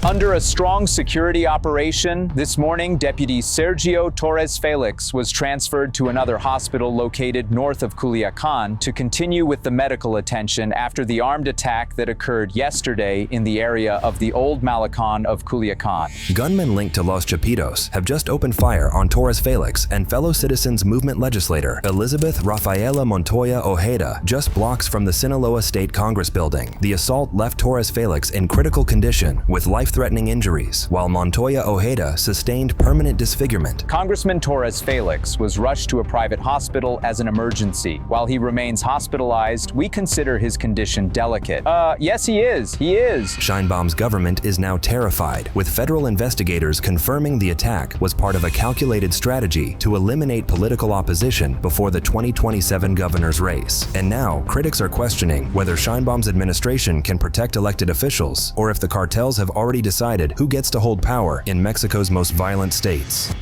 Under a strong security operation, this morning, Deputy Sergio Torres Felix was transferred to another hospital located north of Culiacán to continue with the medical attention after the armed attack that occurred yesterday in the area of the Old Malecon of Culiacán. Gunmen linked to Los Chapitos have just opened fire on Torres Felix and fellow Citizens Movement legislator Elizabeth Rafaela Montoya Ojeda just blocks from the Sinaloa State Congress building. The assault left Torres Felix in critical condition with life-threatening injuries, while Montoya Ojeda sustained permanent disfigurement. Congressman Torres Felix was rushed to a private hospital as an emergency. While he remains hospitalized, we consider his condition delicate. Yes, he is. He is. SHEINBAUM's government is now terrified, with federal investigators confirming the attack was part of a calculated strategy to eliminate political opposition before the 2027 governor's race. And now, critics are questioning whether SHEINBAUM's administration can protect elected officials, or if the cartels have already decided who gets to hold power in Mexico's most violent states.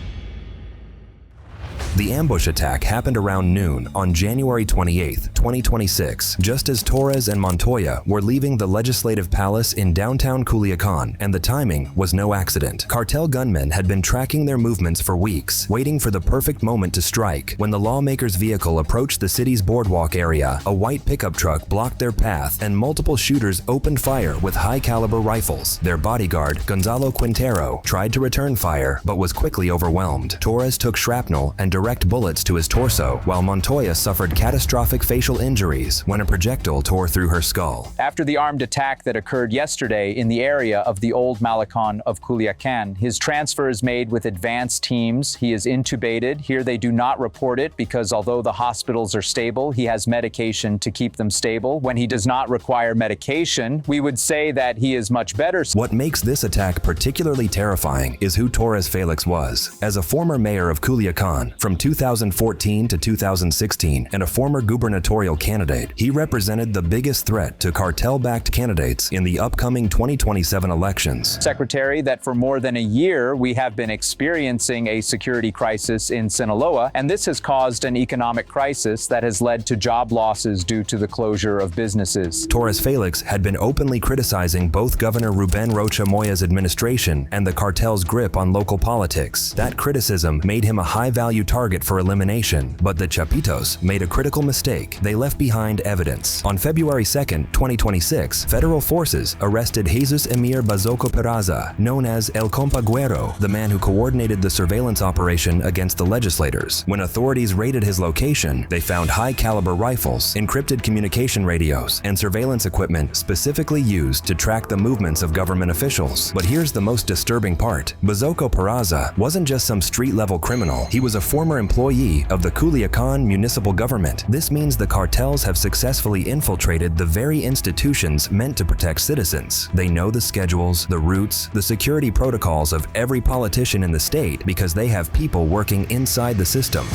The ambush attack happened around noon on January 28, 2026, just as Torres and Montoya were leaving the Legislative Palace in downtown Culiacán, and the timing was no accident. Cartel gunmen had been tracking their movements for weeks, waiting for the perfect moment to strike. When the lawmaker's vehicle approached the city's boardwalk area, a white pickup truck blocked their path and multiple shooters opened fire with high-caliber rifles. Their bodyguard, Gonzalo Quintero, tried to return fire but was quickly overwhelmed. Torres took shrapnel and direct bullets to his torso, while Montoya suffered catastrophic facial injuries when a projectile tore through her skull. After the armed attack that occurred yesterday in the area of the Old Malecon of Culiacán, his transfer is made with advanced teams. He is intubated. Here they do not report it because although the hospitals are stable, he has medication to keep them stable. When he does not require medication, we would say that he is much better. What makes this attack particularly terrifying is who Torres Felix was. As a former mayor of Culiacán from 2014 to 2016 and a former gubernatorial candidate, he represented the biggest threat to cartel-backed candidates in the upcoming 2027 elections. Secretary, that for more than a year we have been experiencing a security crisis in Sinaloa, and this has caused an economic crisis that has led to job losses due to the closure of businesses. Torres Felix had been openly criticizing both Governor Ruben Rocha Moya's administration and the cartel's grip on local politics. That criticism made him a high-value target for elimination, but the Chapitos made a critical mistake. They left behind evidence. On February 2, 2026, federal forces arrested Jesus Emir Bazoco Peraza, known as El Compaguero, the man who coordinated the surveillance operation against the legislators. When authorities raided his location, they found high-caliber rifles, encrypted communication radios, and surveillance equipment specifically used to track the movements of government officials. But here's the most disturbing part. Bazoco Peraza wasn't just some street-level criminal. He was a former employee of the Culiacán municipal government. This means the cartels have successfully infiltrated the very institutions meant to protect citizens. They know the schedules, the routes, the security protocols of every politician in the state because they have people working inside the system.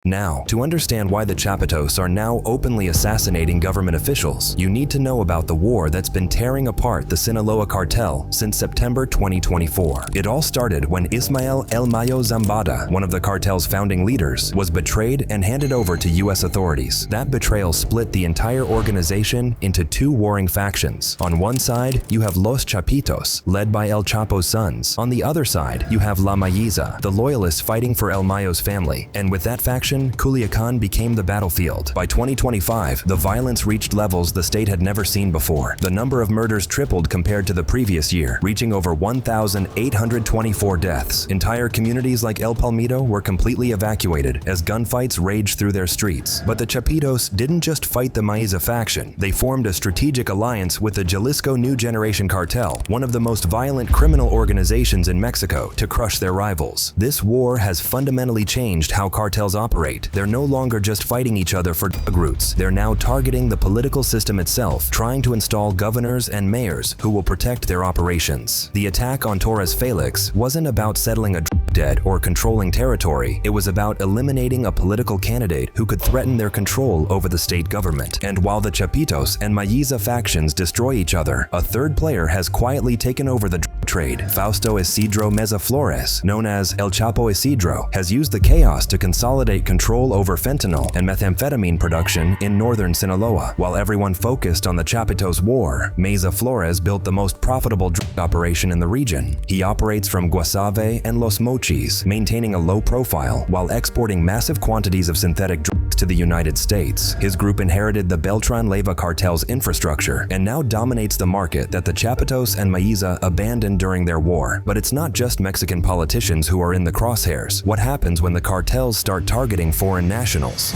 Now, to understand why the Chapitos are now openly assassinating government officials, you need to know about the war that's been tearing apart the Sinaloa cartel since September 2024. It all started when Ismael El Mayo Zambada, one of the cartel's founding leaders, was betrayed and handed over to U.S. authorities. That betrayal split the entire organization into two warring factions. On one side, you have Los Chapitos, led by El Chapo's sons. On the other side, you have La Mayiza, the loyalists fighting for El Mayo's family. And with that faction, Culiacán became the battlefield. By 2025, the violence reached levels the state had never seen before. The number of murders tripled compared to the previous year, reaching over 1,824 deaths. Entire communities like El Palmito were completely evacuated as gunfights raged through their streets. But the Chapitos didn't just fight the Mayiza faction. They formed a strategic alliance with the Jalisco New Generation Cartel, one of the most violent criminal organizations in Mexico, to crush their rivals. This war has fundamentally changed how cartels operate. They're no longer just fighting each other for drug routes. They're now targeting the political system itself, trying to install governors and mayors who will protect their operations. The attack on Torres Felix wasn't about settling a drug debt or controlling territory. It was about eliminating a political candidate who could threaten their control over the state government. And while the Chapitos and Mayiza factions destroy each other, a third player has quietly taken over the drug trade, Fausto Isidro Meza Flores, known as El Chapo Isidro, has used the chaos to consolidate control over fentanyl and methamphetamine production in northern Sinaloa. While everyone focused on the Chapitos war, Meza Flores built the most profitable drug operation in the region. He operates from Guasave and Los Mochis, maintaining a low profile while exporting massive quantities of synthetic drugs to the United States. His group inherited the Beltran Leyva cartel's infrastructure and now dominates the market that the Chapitos and Mayos abandoned during their war. But it's not just Mexican politicians who are in the crosshairs. What happens when the cartels start targeting foreign nationals?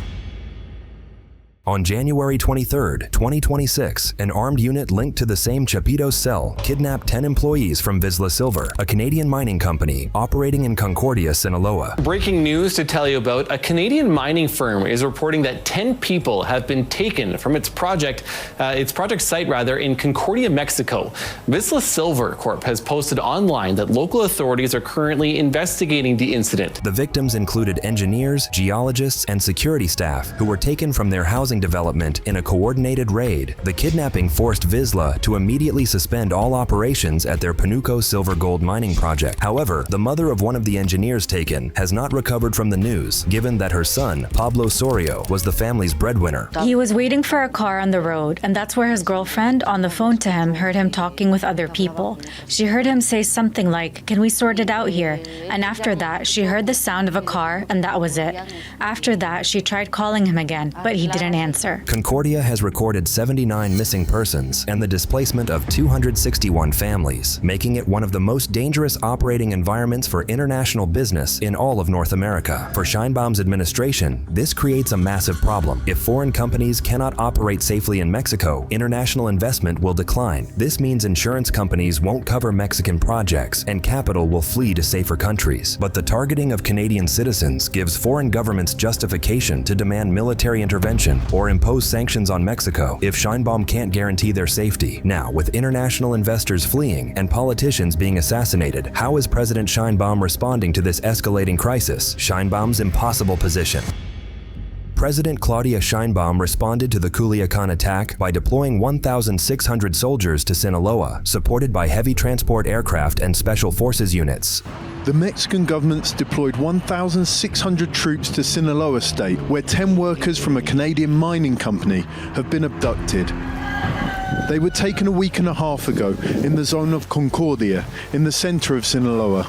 On January 23, 2026, an armed unit linked to the same Chapitos cell kidnapped 10 employees from Vizsla Silver, a Canadian mining company operating in Concordia, Sinaloa. Breaking news to tell you about: a Canadian mining firm is reporting that 10 people have been taken from its project site in Concordia, Mexico. Vizsla Silver Corp has posted online that local authorities are currently investigating the incident. The victims included engineers, geologists, and security staff who were taken from their housing development in a coordinated raid. The kidnapping forced Vizsla to immediately suspend all operations at their Panuco silver gold mining project. However, the mother of one of the engineers taken has not recovered from the news, given that her son, Pablo Sorio, was the family's breadwinner. He was waiting for a car on the road, and that's where his girlfriend, on the phone to him, heard him talking with other people. She heard him say something like, "Can we sort it out here?" And after that, she heard the sound of a car, and that was it. After that, she tried calling him again, but he didn't answer. Concordia has recorded 79 missing persons and the displacement of 261 families, making it one of the most dangerous operating environments for international business in all of North America. For SHEINBAUM's administration, this creates a massive problem. If foreign companies cannot operate safely in Mexico, international investment will decline. This means insurance companies won't cover Mexican projects and capital will flee to safer countries. But the targeting of Canadian citizens gives foreign governments justification to demand military intervention or impose sanctions on Mexico if SHEINBAUM can't guarantee their safety. Now, with international investors fleeing and politicians being assassinated, how is President SHEINBAUM responding to this escalating crisis? SHEINBAUM's impossible position. President Claudia Sheinbaum responded to the Culiacán attack by deploying 1,600 soldiers to Sinaloa, supported by heavy transport aircraft and special forces units. The Mexican government's deployed 1,600 troops to Sinaloa state, where 10 workers from a Canadian mining company have been abducted. They were taken a week and a half ago in the zone of Concordia, in the center of Sinaloa.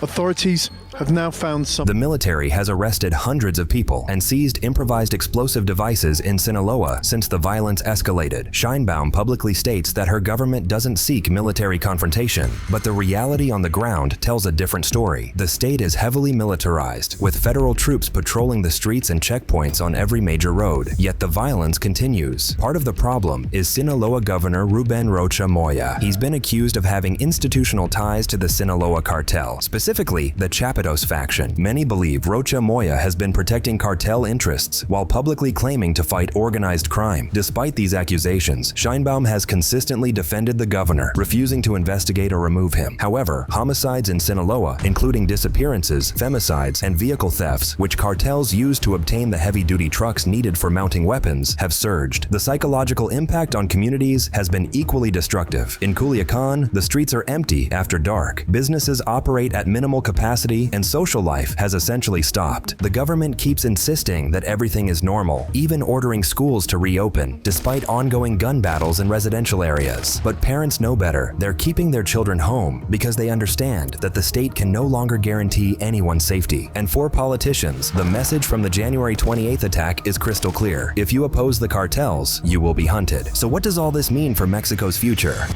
Authorities have now found some. The military has arrested hundreds of people and seized improvised explosive devices in Sinaloa since the violence escalated. Sheinbaum publicly states that her government doesn't seek military confrontation, but the reality on the ground tells a different story. The state is heavily militarized, with federal troops patrolling the streets and checkpoints on every major road, yet the violence continues. Part of the problem is Sinaloa Governor Ruben Rocha Moya. He's been accused of having institutional ties to the Sinaloa cartel, specifically the Chapitos faction. Many believe Rocha Moya has been protecting cartel interests while publicly claiming to fight organized crime. Despite these accusations, Sheinbaum has consistently defended the governor, refusing to investigate or remove him. However, homicides in Sinaloa, including disappearances, femicides, and vehicle thefts, which cartels use to obtain the heavy-duty trucks needed for mounting weapons, have surged. The psychological impact on communities has been equally destructive. In Culiacán, the streets are empty after dark. Businesses operate at minimal capacity and social life has essentially stopped. The government keeps insisting that everything is normal, even ordering schools to reopen, despite ongoing gun battles in residential areas. But parents know better. They're keeping their children home because they understand that the state can no longer guarantee anyone's safety. And for politicians, the message from the January 28th attack is crystal clear. If you oppose the cartels, you will be hunted. So what does all this mean for Mexico's future?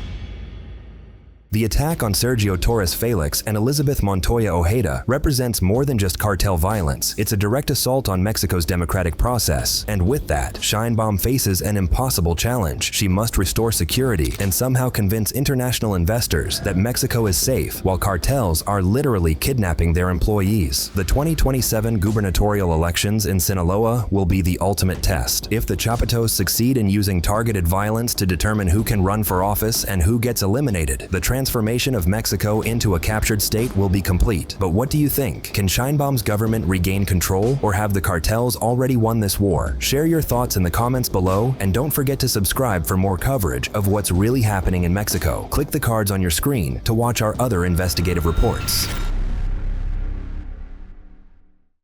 The attack on Sergio Torres Felix and Elizabeth Montoya Ojeda represents more than just cartel violence. It's a direct assault on Mexico's democratic process. And with that, Sheinbaum faces an impossible challenge. She must restore security and somehow convince international investors that Mexico is safe while cartels are literally kidnapping their employees. The 2027 gubernatorial elections in Sinaloa will be the ultimate test. If the Chapitos succeed in using targeted violence to determine who can run for office and who gets eliminated, the transformation of Mexico into a captured state will be complete. But what do you think? Can SHEINBAUM's government regain control, or have the cartels already won this war? Share your thoughts in the comments below, and don't forget to subscribe for more coverage of what's really happening in Mexico. Click the cards on your screen to watch our other investigative reports.